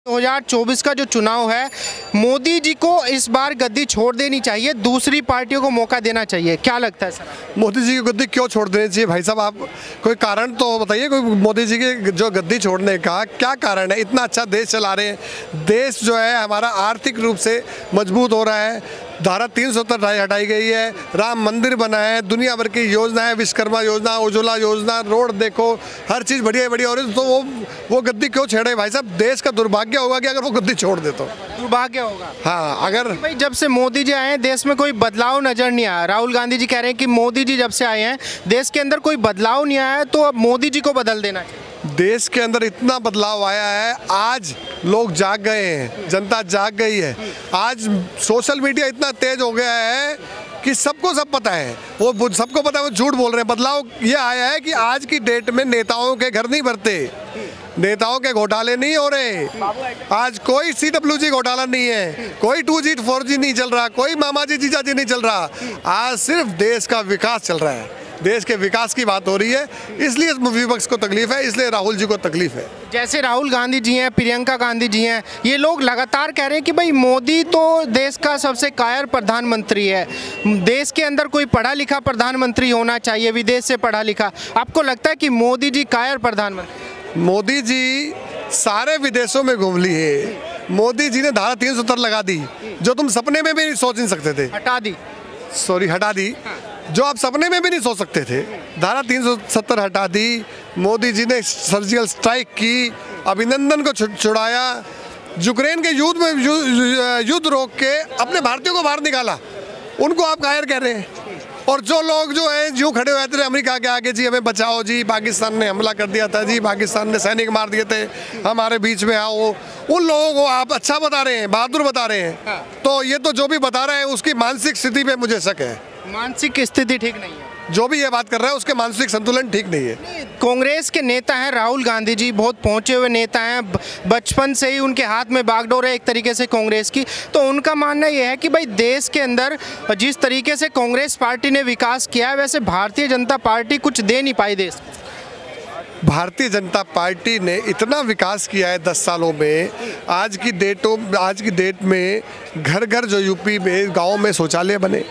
2024 का जो चुनाव है, मोदी जी को इस बार गद्दी छोड़ देनी चाहिए, दूसरी पार्टियों को मौका देना चाहिए, क्या लगता है सर? मोदी जी की गद्दी क्यों छोड़ देनी चाहिए भाई साहब? आप कोई कारण तो बताइए, कोई मोदी जी की जो गद्दी छोड़ने का क्या कारण है? इतना अच्छा देश चला रहे हैं, देश जो है हमारा आर्थिक रूप से मजबूत हो रहा है, धारा 370 हटाई गई है, राम मंदिर बना है, दुनिया भर की योजनाएं, विश्वकर्मा योजना, उज्ज्वला योजना, रोड देखो, हर चीज़ बढ़िया बढ़िया हो रही है। तो वो गद्दी क्यों छेड़े भाई साहब? देश का दुर्भाग्य होगा कि अगर वो गद्दी छोड़ दे तो। दुर्भाग्य होगा। हाँ, अगर भाई जब से मोदी जी आए हैं देश में कोई बदलाव नजर नहीं आया। राहुल गांधी जी कह रहे हैं कि मोदी जी जब से आए हैं देश के अंदर कोई बदलाव नहीं आया है, तो अब मोदी जी को बदल देना चाहिए। देश के अंदर इतना बदलाव आया है, आज लोग जाग गए हैं, जनता जाग गई है। आज सोशल मीडिया इतना तेज हो गया है कि सबको सब पता है, वो सबको पता है, वो झूठ बोल रहे हैं। बदलाव ये आया है कि आज की डेट में नेताओं के घर नहीं भरते, नेताओं के घोटाले नहीं हो रहे। आज कोई CWG घोटाला नहीं है, कोई 2G 4G नहीं चल रहा, कोई मामा जी जीजा जी नहीं चल रहा। आज सिर्फ देश का विकास चल रहा है, देश के विकास की बात हो रही है। इसलिए विपक्ष को तकलीफ है, इसलिए राहुल जी को तकलीफ है। जैसे राहुल गांधी जी हैं, प्रियंका गांधी जी हैं, ये लोग लगातार कह रहे हैं कि भाई मोदी तो देश का सबसे कायर प्रधानमंत्री है, देश के अंदर कोई पढ़ा लिखा प्रधानमंत्री होना चाहिए, विदेश से पढ़ा लिखा। आपको लगता है कि मोदी जी कायर प्रधानमंत्री? मोदी जी सारे विदेशों में घूम ली है। मोदी जी ने धारा 370 लगा दी, जो तुम सपने में भी सोच नहीं सकते थे। हटा दी, हटा दी, जो आप सपने में भी नहीं सोच सकते थे। धारा 370 हटा दी। मोदी जी ने सर्जिकल स्ट्राइक की, अभिनंदन को छुड़ाया, यूक्रेन के युद्ध रोक के अपने भारतीयों को बाहर निकाला। उनको आप कायर कह रहे हैं। और जो लोग जो है जो खड़े हुए थे अमेरिका के आगे, जी हमें बचाओ जी, पाकिस्तान ने हमला कर दिया था जी, पाकिस्तान ने सैनिक मार दिए थे, हमारे बीच में आओ, उन लोगों को आप अच्छा बता रहे हैं, बहादुर बता रहे हैं। तो ये तो जो भी बता रहे हैं उसकी मानसिक स्थिति पे मुझे शक है। मानसिक स्थिति ठीक नहीं है। जो भी ये बात कर रहा है उसके मानसिक संतुलन ठीक नहीं है। कांग्रेस के नेता हैं राहुल गांधी जी, बहुत पहुंचे हुए नेता हैं, बचपन से ही उनके हाथ में बागडोर है एक तरीके से कांग्रेस की। तो उनका मानना यह है कि भाई देश के अंदर जिस तरीके से कांग्रेस पार्टी ने विकास किया है, वैसे भारतीय जनता पार्टी कुछ दे नहीं पाई देश को। भारतीय जनता पार्टी ने इतना विकास किया है 10 सालों में। आज की डेट में घर घर जो यूपी में गाँव में शौचालय बने,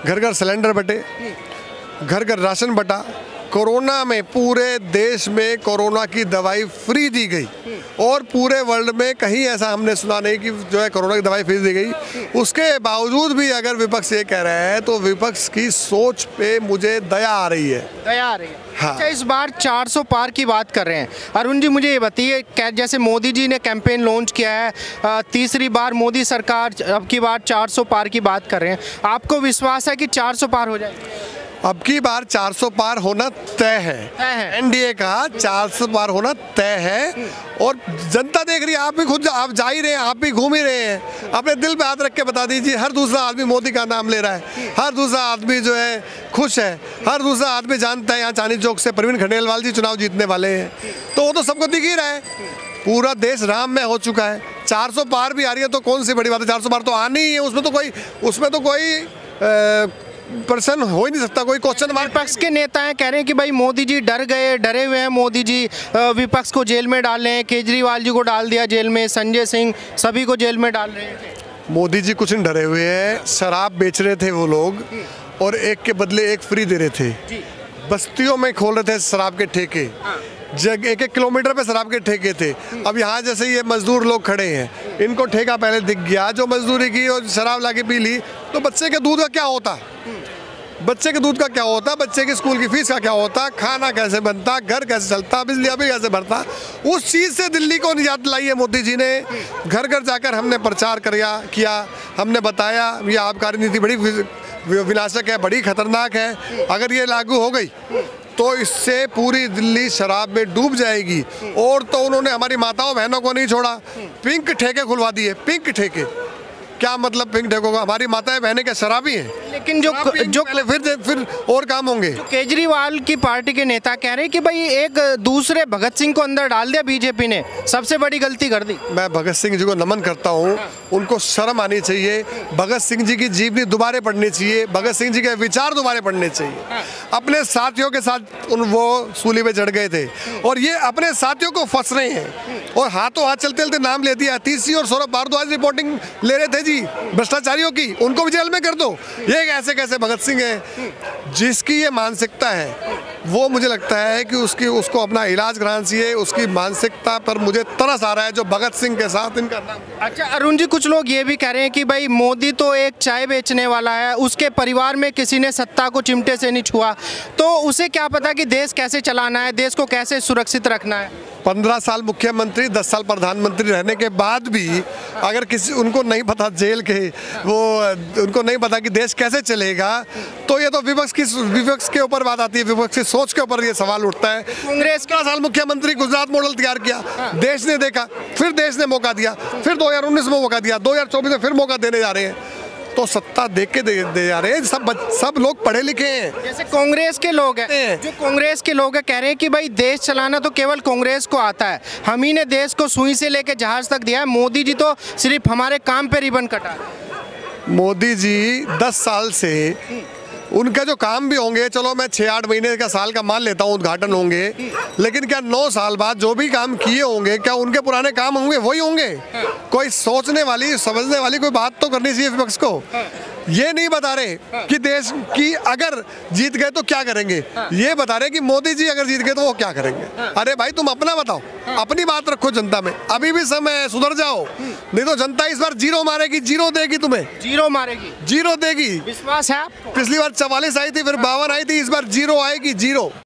घर घर सिलेंडर बटे, घर घर राशन बटा, कोरोना में पूरे देश में कोरोना की दवाई फ्री दी गई, और पूरे वर्ल्ड में कहीं ऐसा हमने सुना नहीं कि जो है कोरोना की दवाई फ्री दी गई। उसके बावजूद भी अगर विपक्ष ये कह रहा है तो विपक्ष की सोच पे मुझे दया आ रही है। दया आ रही है। हाँ। अच्छा, इस बार 400 पार की बात कर रहे हैं। अरुण जी मुझे ये बताइए, जैसे मोदी जी ने कैंपेन लॉन्च किया है, तीसरी बार मोदी सरकार, अब की बार 400 पार की बात कर रहे हैं, आपको विश्वास है कि 400 पार हो जाएगा? अब की बार 400 पार होना तय है। एनडीए का 400 पार होना तय है, और जनता देख रही है। आप भी खुद आप जा ही रहे हैं, आप भी घूम ही रहे हैं। अपने दिल पे हाथ रख के बता दीजिए, हर दूसरा आदमी मोदी का नाम ले रहा है, हर दूसरा आदमी जो है खुश है, हर दूसरा आदमी जानता है यहाँ चांदनी चौक से प्रवीण खंडेलवाल जी चुनाव जीतने वाले हैं। तो वो तो सबको दिख ही रहा है, पूरा देश राम में हो चुका है। 400 पार भी आ रही है तो कौन सी बड़ी बात है, 400 पार तो आनी ही है। उसमें तो कोई पर्सन हो ही नहीं सकता, कोई क्वेश्चन मार्क। विपक्ष के नेता हैं कह रहे हैं कि भाई मोदी जी डरे हुए हैं, मोदी जी विपक्ष को जेल में डाल रहे हैं, केजरीवाल जी को डाल दिया जेल में, संजय सिंह, सभी को जेल में डाल रहे हैं। मोदी जी कुछ नहीं डरे हुए हैं। शराब बेच रहे थे वो लोग, और एक के बदले एक फ्री दे रहे थे। बस्तियों में खोल रहे थे शराब के ठेके, 1-1 किलोमीटर पे शराब के ठेके थे। अब यहाँ जैसे ये मजदूर लोग खड़े हैं, इनको ठेका पहले दिख गया, जो मजदूरी की और शराब लाके पी ली, तो बच्चे के दूध का क्या होता? बच्चे के दूध का क्या होता? बच्चे की स्कूल की फीस का क्या होता? खाना कैसे बनता? घर कैसे चलता? बिजली अभी कैसे भरता? उस चीज़ से दिल्ली को निजात लाई है मोदी जी ने। घर घर जाकर हमने प्रचार किया, हमने बताया ये आबकारी नीति बड़ी विनाशक है, बड़ी खतरनाक है। अगर ये लागू हो गई तो इससे पूरी दिल्ली शराब में डूब जाएगी। और तो उन्होंने हमारी माताओं बहनों को नहीं छोड़ा, पिंक ठेके खुलवा दिए, पिंक ठेके। क्या मतलब पिंक ठेकोगा? हमारी माताएं बहनें क्या शराबी हैं? लेकिन जो पहले फिर और काम होंगे। केजरीवाल की पार्टी के नेता कह रहे हैं कि भाई एक दूसरे भगत सिंह को अंदर डाल दिया बीजेपी ने, सबसे बड़ी गलती कर दी। मैं भगत सिंह जी को नमन करता हूँ, उनको शर्म आनी चाहिए। भगत सिंह जी की जीवनी दोबारा पढ़नी चाहिए, भगत सिंह जी के विचार दोबारा पढ़ने चाहिए। अपने साथियों के साथ वो सूली पे चढ़ गए थे और ये अपने साथियों को फंस रहे हैं और हाथों हाथ चलते चलते नाम ले दिया। तीसरी और सौरभ भारद्वाज रिपोर्टिंग ले रहे थे जी भ्रष्टाचारियों की, उनको भी जेल में कर दो। ये ऐसे कैसे भगत सिंह है? जिसकी ये मानसिकता है वो मुझे लगता है कि उसको अपना इलाज कराना चाहिए। उसकी मानसिकता पर मुझे तरस आ रहा है जो भगत सिंह के साथ इनका नाम। अच्छा अरुण जी, कुछ लोग ये भी कह रहे हैं कि भाई मोदी तो एक चाय बेचने वाला है, उसके परिवार में किसी ने सत्ता को चिमटे से नहीं छुआ, तो उसे क्या पता कि देश कैसे चलाना है, देश को कैसे सुरक्षित रखना है। 15 साल मुख्यमंत्री 10 साल प्रधानमंत्री रहने के बाद भी अगर उनको नहीं पता जेल के उनको नहीं पता कि देश कैसे चलेगा, तो ये तो विपक्ष के ऊपर बात आती है, विपक्ष की सोच के ऊपर ये सवाल उठता है। कांग्रेस 15 साल मुख्यमंत्री गुजरात मॉडल तैयार किया, देश ने देखा, फिर देश ने मौका दिया, फिर 2019 में मौका दिया, 2024 में फिर मौका देने जा रहे हैं। तो सत्ता देख के दे जा रहे हैं। सब लोग पढ़े लिखे हैं। जैसे कांग्रेस के लोग हैं, जो कांग्रेस के लोग हैं कह रहे हैं कि भाई देश चलाना तो केवल कांग्रेस को आता है, हम ही ने देश को सुई से लेके जहाज तक दिया है, मोदी जी तो सिर्फ हमारे काम पे रिबन कटा है। मोदी जी 10 साल से उनका जो काम भी होंगे, चलो मैं 6-8 महीने का साल का मान लेता हूँ उद्घाटन होंगे, लेकिन क्या 9 साल बाद जो भी काम किए होंगे क्या उनके पुराने काम होंगे? वही होंगे। कोई सोचने वाली समझने वाली कोई बात तो करनी चाहिए विपक्ष को। ये नहीं बता रहे कि देश की अगर जीत गए तो क्या करेंगे, ये बता रहे कि मोदी जी अगर जीत गए तो वो क्या करेंगे। अरे भाई तुम अपना बताओ, अपनी बात रखो जनता में। अभी भी समय है, सुधर जाओ, नहीं तो जनता इस बार जीरो मारेगी, जीरो देगी तुम्हें, जीरो मारेगी, जीरो देगी। विश्वास है आपको? पिछली बार 44 आई थी, फिर 52 आई थी, इस बार जीरो आएगी, जीरो।